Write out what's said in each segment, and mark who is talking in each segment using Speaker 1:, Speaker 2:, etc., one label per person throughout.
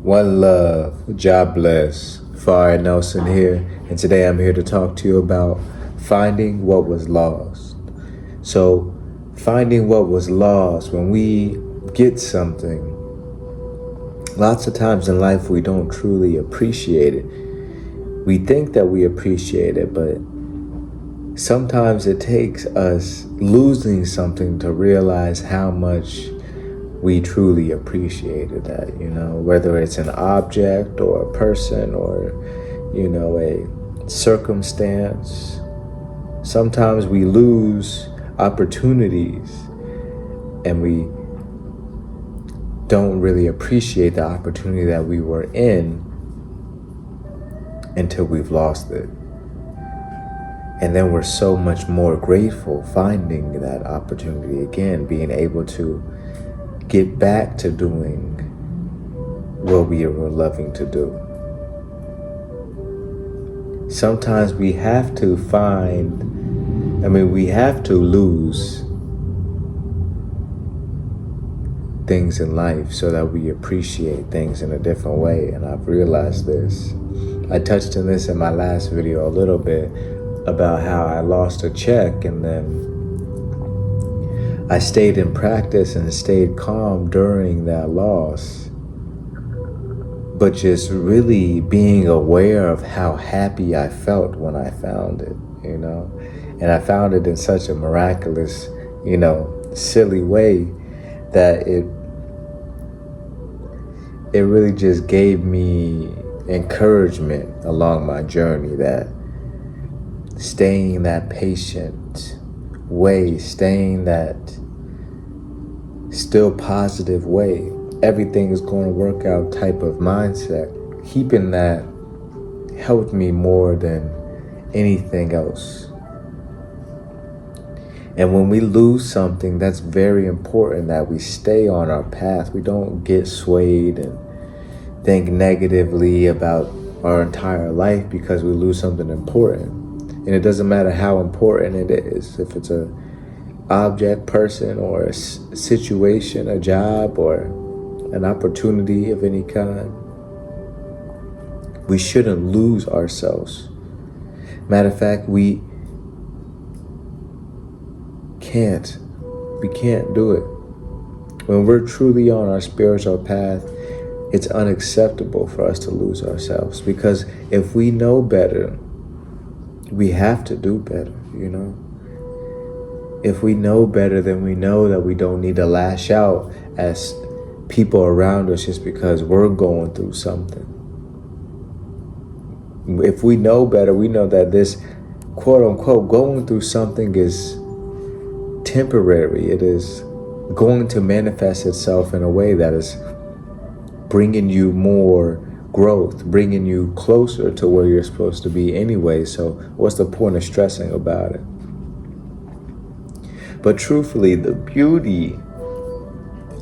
Speaker 1: One love, job bless. Fire Nelson here, and today I'm here to talk to you about finding what was lost. So, finding what was lost, when we get something, lots of times in life we don't truly appreciate it. We think that we appreciate it, but sometimes it takes us losing something to realize how much we truly appreciated that, whether it's an object or a person or, a circumstance. Sometimes we lose opportunities and we don't really appreciate the opportunity that we were in until we've lost it. And then we're so much more grateful finding that opportunity again, being able to get back to doing what we were loving to do. Sometimes we have to we have to lose things in life so that we appreciate things in a different way. And I've realized this. I touched on this in my last video a little bit about how I lost a check, and then I stayed in practice and stayed calm during that loss, but just really being aware of how happy I felt when I found it, and I found it in such a miraculous, silly way that it really just gave me encouragement along my journey, that staying that patient way, staying that still positive way, everything is going to work out type of mindset, keeping that helped me more than anything else. And when we lose something, that's very important that we stay on our path. We don't get swayed and think negatively about our entire life because we lose something important. And it doesn't matter how important it is, if it's a object, person, or a situation, a job, or an opportunity of any kind. We shouldn't lose ourselves. Matter of fact, we can't do it. When we're truly on our spiritual path, it's unacceptable for us to lose ourselves, because if we know better, we have to do better, If we know better, then we know that we don't need to lash out as people around us just because we're going through something. If we know better, we know that this quote unquote going through something is temporary. It is going to manifest itself in a way that is bringing you more growth, bringing you closer to where you're supposed to be anyway. So what's the point of stressing about it? But truthfully, the beauty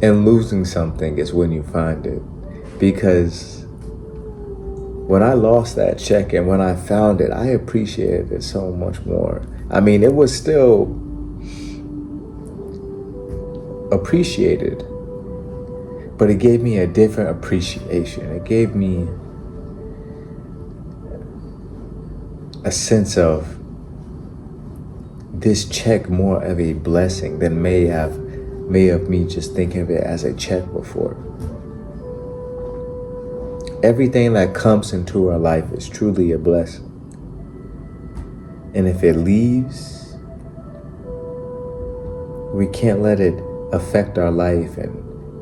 Speaker 1: in losing something is when you find it. Because when I lost that check and when I found it, I appreciated it so much more. It was still appreciated, but it gave me a different appreciation. It gave me a sense of this check more of a blessing than may have me just thinking of it as a check before. Everything that comes into our life is truly a blessing. And if it leaves, we can't let it affect our life and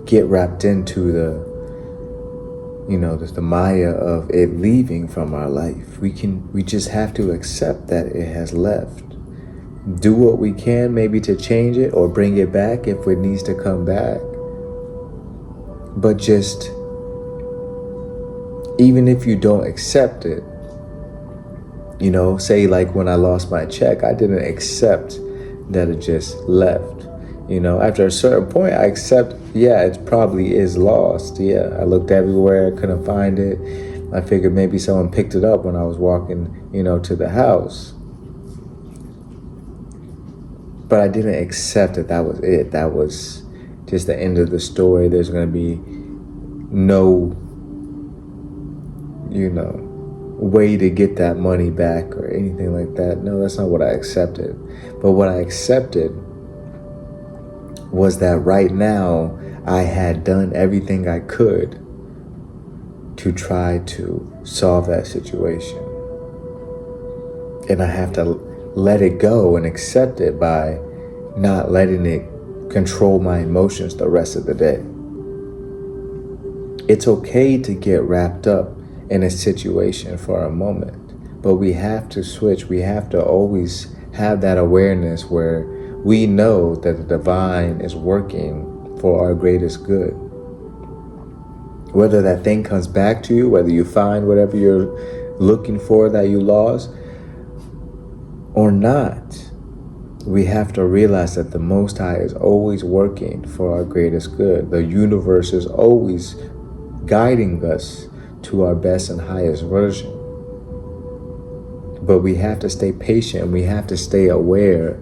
Speaker 1: get wrapped into the maya of it leaving from our life. We just have to accept that it has left. Do what we can maybe to change it or bring it back if it needs to come back. But just, even if you don't accept it, say like when I lost my check, I didn't accept that it just left. After a certain point, I accept, it probably is lost. I looked everywhere, I couldn't find it. I figured maybe someone picked it up when I was walking, to the house. But I didn't accept that that was it. That was just the end of the story. There's going to be no way to get that money back or anything like that. No, that's not what I accepted. But what I accepted was that right now I had done everything I could to try to solve that situation. And I have to let it go and accept it by not letting it control my emotions the rest of the day. It's okay to get wrapped up in a situation for a moment, but we have to switch. We have to always have that awareness where we know that the divine is working for our greatest good. Whether that thing comes back to you, whether you find whatever you're looking for that you lost or not, we have to realize that the Most High is always working for our greatest good. The universe is always guiding us to our best and highest version. But we have to stay patient. We have to stay aware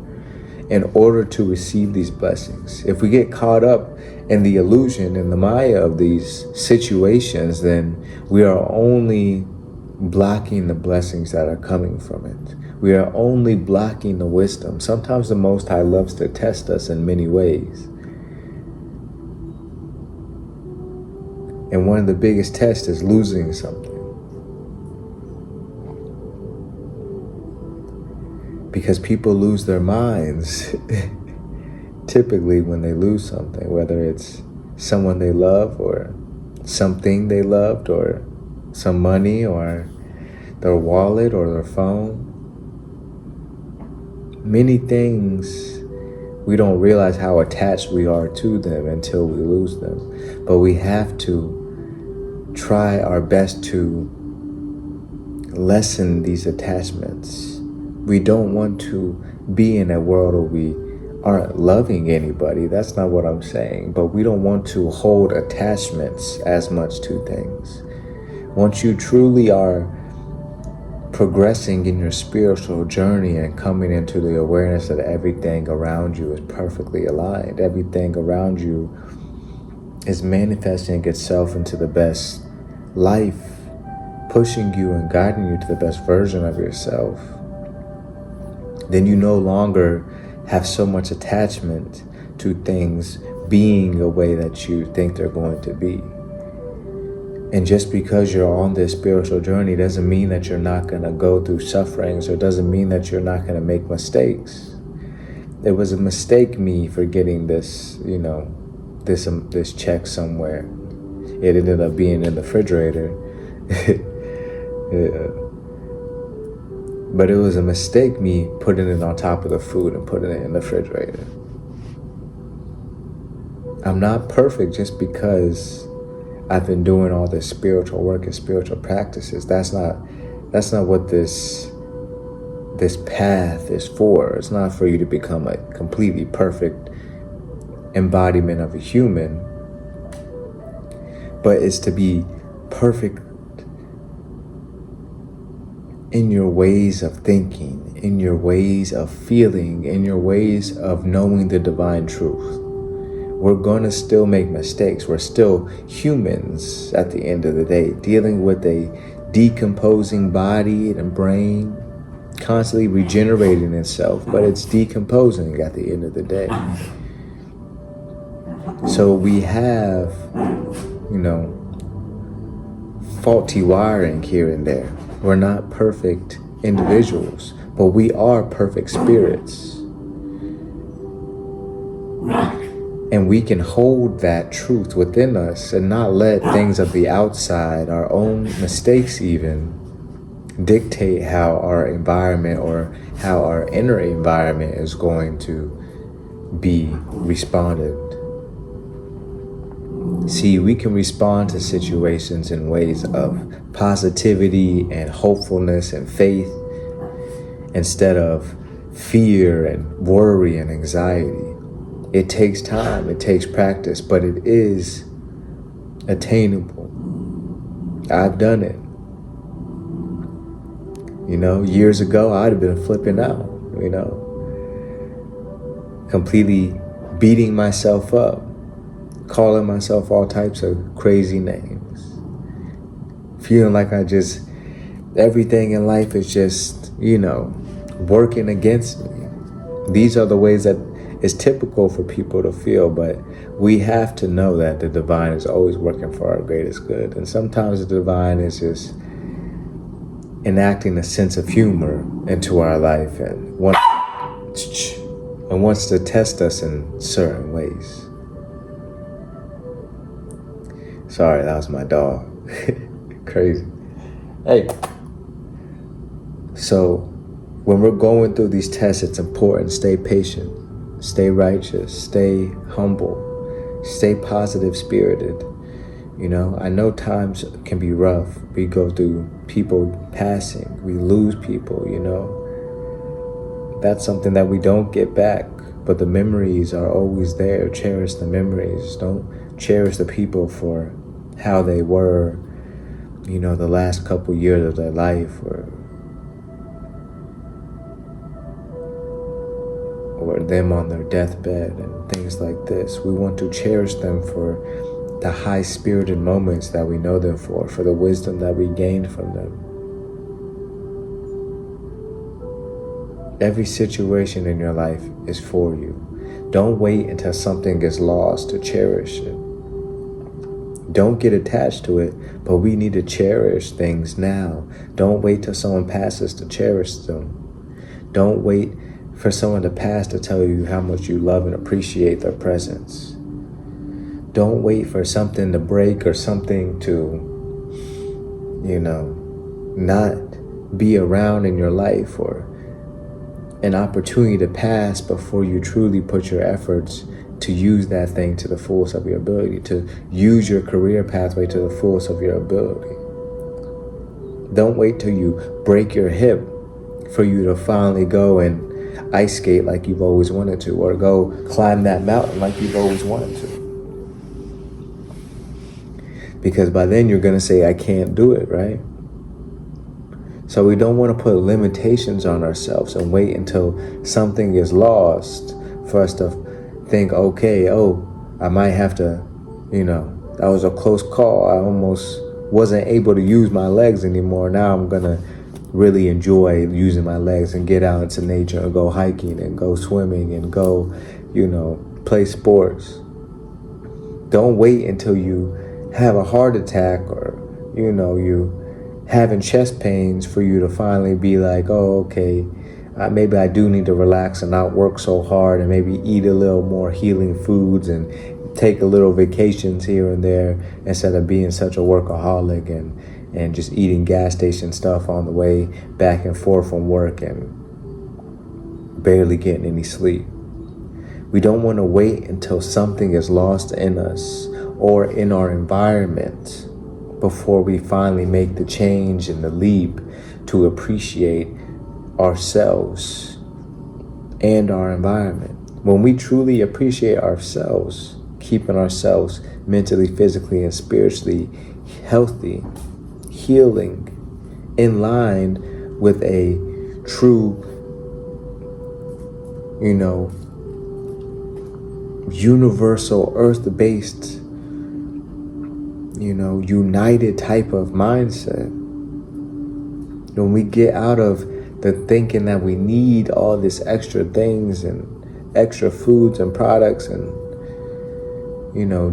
Speaker 1: in order to receive these blessings. If we get caught up in the illusion and the Maya of these situations, then we are only blocking the blessings that are coming from it. We are only blocking the wisdom. Sometimes the Most High loves to test us in many ways. And one of the biggest tests is losing something. Because people lose their minds typically when they lose something, whether it's someone they love or something they loved or some money or their wallet or their phone. Many things we don't realize how attached we are to them until we lose them. But we have to try our best to lessen these attachments. We don't want to be in a world where we aren't loving anybody. That's not what I'm saying. But we don't want to hold attachments as much to things. Once you truly are progressing in your spiritual journey and coming into the awareness that everything around you is perfectly aligned, everything around you is manifesting itself into the best life, pushing you and guiding you to the best version of yourself, then you no longer have so much attachment to things being a way that you think they're going to be. And just because you're on this spiritual journey doesn't mean that you're not going to go through sufferings, or doesn't mean that you're not going to make mistakes. It was a mistake me for getting this, this check somewhere. It ended up being in the refrigerator. Yeah. But it was a mistake me putting it on top of the food and putting it in the refrigerator. I'm not perfect just because I've been doing all this spiritual work and spiritual practices. That's not what this path is for. It's not for you to become a completely perfect embodiment of a human, but it's to be perfect in your ways of thinking, in your ways of feeling, in your ways of knowing the divine truth. We're going to still make mistakes. We're still humans at the end of the day, dealing with a decomposing body and brain, constantly regenerating itself, but it's decomposing at the end of the day. So we have, faulty wiring here and there. We're not perfect individuals, but we are perfect spirits. And we can hold that truth within us and not let things of the outside, our own mistakes even, dictate how our environment or how our inner environment is going to be responded. See, we can respond to situations in ways of positivity and hopefulness and faith instead of fear and worry and anxiety. It takes time, it takes practice, but it is attainable. I've done it. Years ago, I'd have been flipping out, completely beating myself up, calling myself all types of crazy names, feeling like everything in life is just, working against me. These are the ways that it's typical for people to feel, but we have to know that the divine is always working for our greatest good. And sometimes the divine is just enacting a sense of humor into our life and wants to test us in certain ways. Sorry, that was my dog. Crazy. Hey. So when we're going through these tests, it's important. Stay patient, stay righteous, stay humble, stay positive spirited. I know times can be rough. We go through people passing, we lose people, That's something that we don't get back, but the memories are always there. Cherish the memories. Don't cherish the people for how they were, the last couple years of their life, or them on their deathbed and things like this. We want to cherish them for the high-spirited moments that we know them for the wisdom that we gained from them. Every situation in your life is for you. Don't wait until something gets lost to cherish it. Don't get attached to it, but we need to cherish things now. Don't wait till someone passes to cherish them. Don't wait for someone to pass to tell you how much you love and appreciate their presence. Don't wait for something to break or something to, not be around in your life, or an opportunity to pass before you truly put your efforts to use that thing to the fullest of your ability, to use your career pathway to the fullest of your ability. Don't wait till you break your hip for you to finally go and ice skate like you've always wanted to, or go climb that mountain like you've always wanted to. Because by then you're going to say, I can't do it, right? So we don't want to put limitations on ourselves and wait until something is lost for us to think, okay, I might have to, that was a close call. I almost wasn't able to use my legs anymore. Now I'm going to really enjoy using my legs and get out into nature and go hiking and go swimming and go, play sports. Don't wait until you have a heart attack or, you having chest pains for you to finally be like, okay, maybe I do need to relax and not work so hard, and maybe eat a little more healing foods and take a little vacations here and there instead of being such a workaholic and just eating gas station stuff on the way back and forth from work and barely getting any sleep. We don't want to wait until something is lost in us or in our environment before we finally make the change and the leap to appreciate ourselves and our environment. When we truly appreciate ourselves, keeping ourselves mentally, physically, and spiritually healthy, healing, in line with a true, universal, earth-based, united type of mindset. When we get out of the thinking that we need all this extra things and extra foods and products and,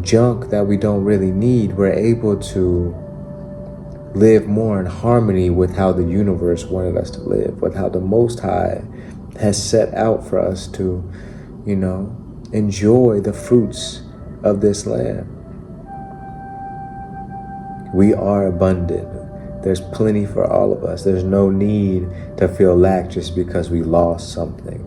Speaker 1: junk that we don't really need, we're able to live more in harmony with how the universe wanted us to live, with how the Most High has set out for us to, enjoy the fruits of this land. We are abundant. There's plenty for all of us. There's no need to feel lack just because we lost something.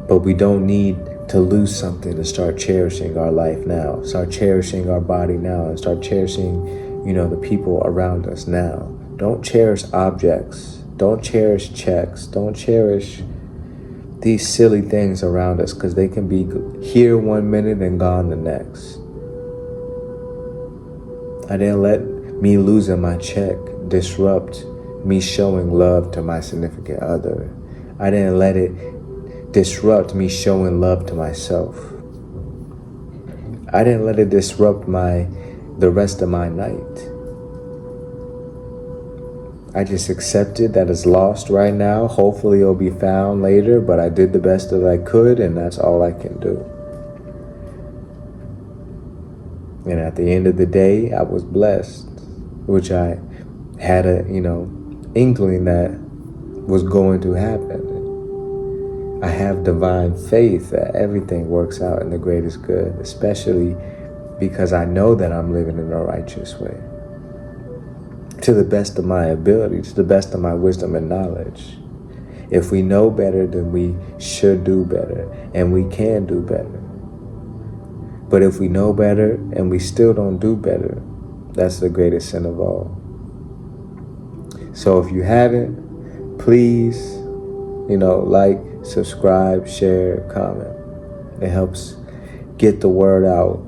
Speaker 1: But we don't need to lose something to start cherishing our life now, start cherishing our body now, and start cherishing, the people around us now. Don't cherish objects. Don't cherish checks. Don't cherish these silly things around us, because they can be here 1 minute and gone the next. I didn't let me losing my check disrupt me showing love to my significant other. I didn't let it disrupt me showing love to myself. I didn't let it disrupt the rest of my night. I just accepted that it's lost right now. Hopefully it'll be found later, but I did the best that I could, and that's all I can do. And at the end of the day, I was blessed, which I had a, inkling that was going to happen. I have divine faith that everything works out in the greatest good, especially because I know that I'm living in a righteous way. To the best of my ability, to the best of my wisdom and knowledge. If we know better, then we should do better, and we can do better. But if we know better and we still don't do better, that's the greatest sin of all. So if you haven't, please, like, subscribe, share, comment. It helps get the word out.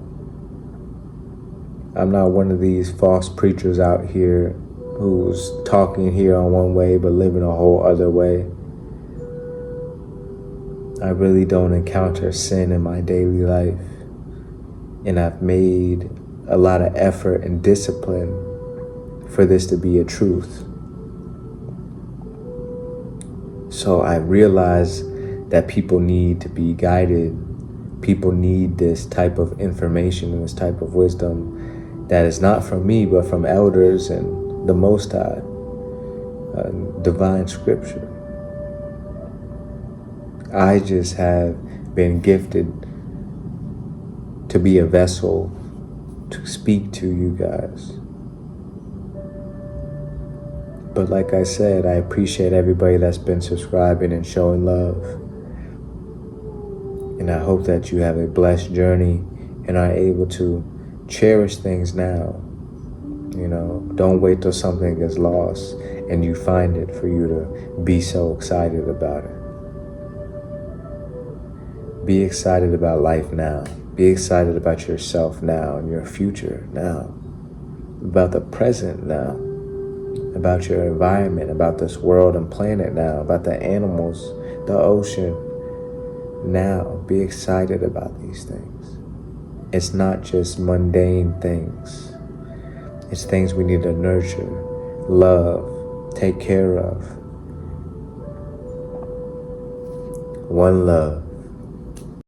Speaker 1: I'm not one of these false preachers out here who's talking here on one way but living a whole other way. I really don't encounter sin in my daily life, and I've made a lot of effort and discipline for this to be a truth. So I realize that people need to be guided. People need this type of information and this type of wisdom that is not from me, but from elders and the Most High, divine scripture. I just have been gifted to be a vessel to speak to you guys. But like I said, I appreciate everybody that's been subscribing and showing love. And I hope that you have a blessed journey and are able to cherish things now. Don't wait till something gets lost and you find it for you to be so excited about it. Be excited about life now. Be excited about yourself now and your future now. About the present now. About your environment, about this world and planet now, about the animals, the ocean. Now, be excited about these things. It's not just mundane things. It's things we need to nurture, love, take care of. One love.